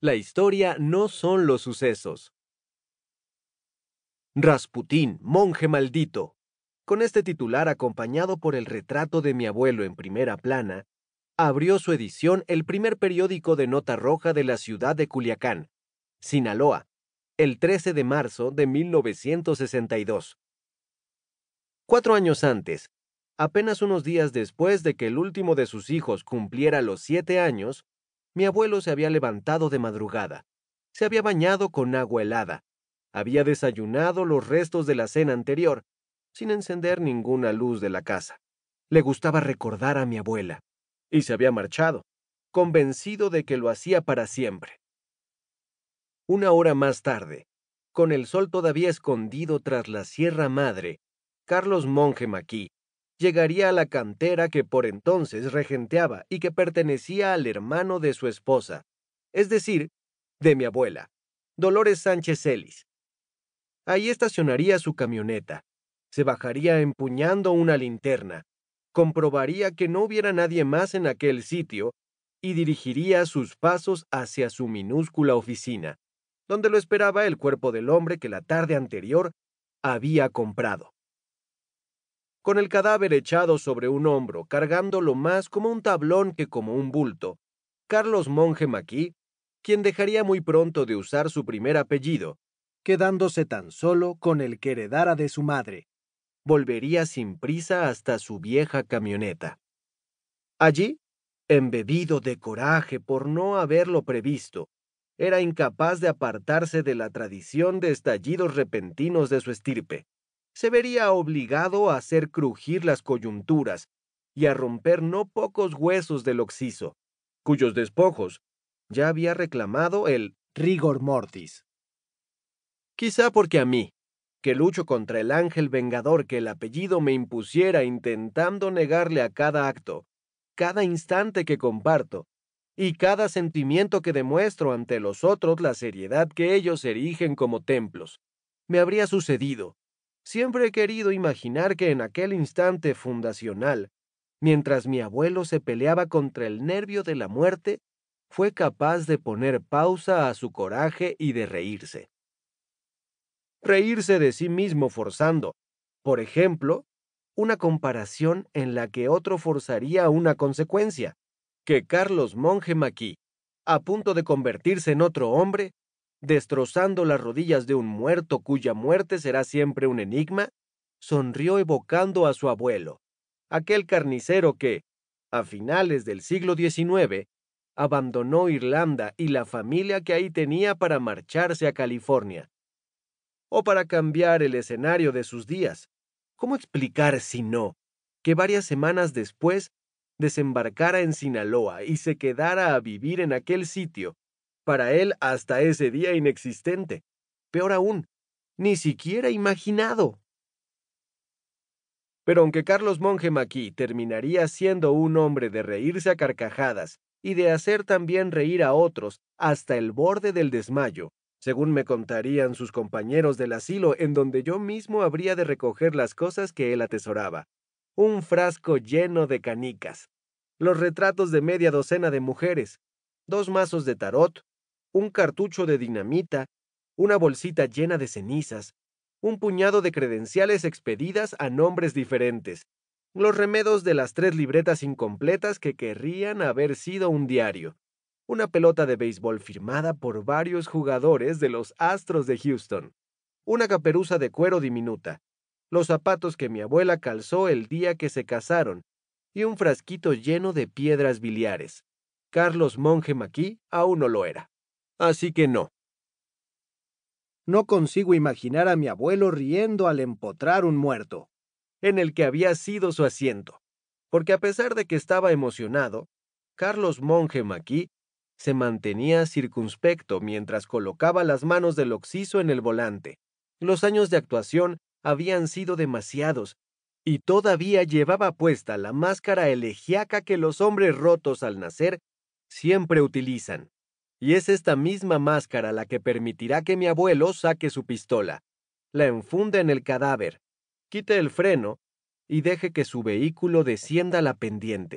La historia no son los sucesos. Rasputín, monje maldito. Con este titular acompañado por el retrato de mi abuelo en primera plana, abrió su edición el primer periódico de nota roja de la ciudad de Culiacán, Sinaloa, el 13 de marzo de 1962. 4 años antes, apenas unos días después de que el último de sus hijos cumpliera los 7 años, mi abuelo se había levantado de madrugada, se había bañado con agua helada, había desayunado los restos de la cena anterior, sin encender ninguna luz de la casa. Le gustaba recordar a mi abuela, y se había marchado, convencido de que lo hacía para siempre. 1 hora más tarde, con el sol todavía escondido tras la Sierra Madre, Carlos Monje Maquí llegaría a la cantera que por entonces regenteaba y que pertenecía al hermano de su esposa, es decir, de mi abuela, Dolores Sánchez Celis. Ahí estacionaría su camioneta, se bajaría empuñando una linterna, comprobaría que no hubiera nadie más en aquel sitio y dirigiría sus pasos hacia su minúscula oficina, donde lo esperaba el cuerpo del hombre que la tarde anterior había comprado. Con el cadáver echado sobre un hombro, cargándolo más como un tablón que como un bulto, Carlos Monje Maquí, quien dejaría muy pronto de usar su primer apellido, quedándose tan solo con el que heredara de su madre, volvería sin prisa hasta su vieja camioneta. Allí, embebido de coraje por no haberlo previsto, era incapaz de apartarse de la tradición de estallidos repentinos de su estirpe. Se vería obligado a hacer crujir las coyunturas y a romper no pocos huesos del occiso, cuyos despojos ya había reclamado el rigor mortis. Quizá porque a mí, que lucho contra el ángel vengador que el apellido me impusiera intentando negarle a cada acto, cada instante que comparto, y cada sentimiento que demuestro ante los otros la seriedad que ellos erigen como templos, me habría sucedido. Siempre he querido imaginar que en aquel instante fundacional, mientras mi abuelo se peleaba contra el nervio de la muerte, fue capaz de poner pausa a su coraje y de reírse. Reírse de sí mismo forzando, por ejemplo, una comparación en la que otro forzaría una consecuencia, que Carlos Monje Maquí, a punto de convertirse en otro hombre, destrozando las rodillas de un muerto cuya muerte será siempre un enigma, sonrió evocando a su abuelo, aquel carnicero que, a finales del siglo XIX, abandonó Irlanda y la familia que ahí tenía para marcharse a California. O para cambiar el escenario de sus días. ¿Cómo explicar, si no, que varias semanas después desembarcara en Sinaloa y se quedara a vivir en aquel sitio, para él hasta ese día inexistente? Peor aún, ni siquiera imaginado. Pero aunque Carlos Monje Maquí terminaría siendo un hombre de reírse a carcajadas y de hacer también reír a otros hasta el borde del desmayo, según me contarían sus compañeros del asilo en donde yo mismo habría de recoger las cosas que él atesoraba. Un frasco lleno de canicas, los retratos de media docena de mujeres, 2 mazos de tarot, un cartucho de dinamita, una bolsita llena de cenizas, un puñado de credenciales expedidas a nombres diferentes, los remedos de las 3 libretas incompletas que querrían haber sido un diario, una pelota de béisbol firmada por varios jugadores de los Astros de Houston, una caperuza de cuero diminuta, los zapatos que mi abuela calzó el día que se casaron y un frasquito lleno de piedras biliares. Carlos Monje Maquí aún no lo era. Así que no. No consigo imaginar a mi abuelo riendo al empotrar un muerto, en el que había sido su asiento, porque a pesar de que estaba emocionado, Carlos Monje Maquí se mantenía circunspecto mientras colocaba las manos del occiso en el volante. Los años de actuación habían sido demasiados, y todavía llevaba puesta la máscara elegíaca que los hombres rotos al nacer siempre utilizan. Y es esta misma máscara la que permitirá que mi abuelo saque su pistola, la enfunda en el cadáver, quite el freno y deje que su vehículo descienda la pendiente.